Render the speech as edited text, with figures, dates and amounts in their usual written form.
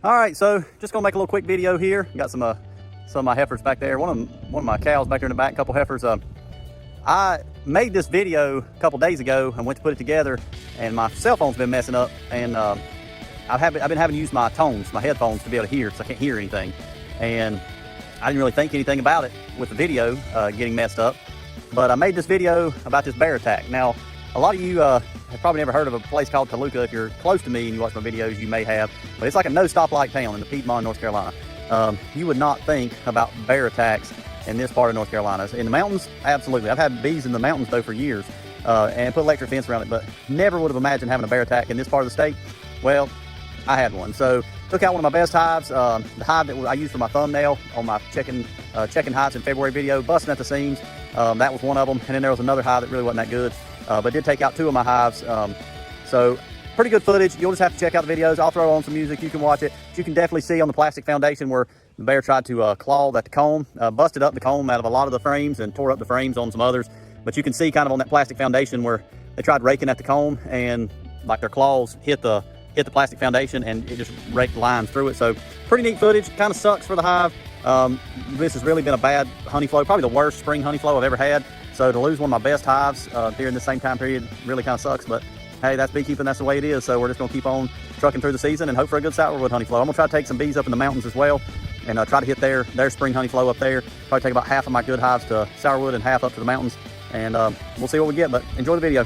All right, so just gonna make a little quick video here. Got some of my heifers back there. One of my cows back there in the back, a couple heifers. I made this video a couple days ago and went to put it together, and my cell phone's been messing up, and I've been having to use my tones, my headphones, to be able to hear, because I can't hear anything. And I didn't really think anything about it with the video getting messed up. But I made this video about this bear attack. Now, a lot of you have probably never heard of a place called Toluca. If you're close to me and you watch my videos, you may have. But it's like a no stoplight town in the Piedmont, North Carolina. You would not think about bear attacks in this part of North Carolina. In the mountains, absolutely. I've had bees in the mountains though for years and put electric fence around it, but never would have imagined having a bear attack in this part of the state. Well, I had one. So took out one of my best hives, the hive that I used for my thumbnail on my checking hives in February video, busting at the seams. That was one of them. And then there was another hive that really wasn't that good, but did take out two of my hives. So pretty good footage. You'll just have to check out the videos. I'll throw on some music. You can watch it. But you can definitely see on the plastic foundation where the bear tried to claw at the comb, busted up the comb out of a lot of the frames and tore up the frames on some others. But you can see kind of on that plastic foundation where they tried raking at the comb, and like their claws hit the plastic foundation, and it just raked lines through it. So pretty neat footage. Kind of sucks for the hive. This has really been a bad honey flow, probably the worst spring honey flow I've ever had. So to lose one of my best hives during the same time period really kind of sucks, but hey, that's beekeeping, that's the way it is. So we're just gonna keep on trucking through the season and hope for a good sourwood honey flow. I'm gonna try to take some bees up in the mountains as well, and try to hit their spring honey flow up there. Probably take about half of my good hives to sourwood and half up to the mountains, and we'll see what we get, but enjoy the video.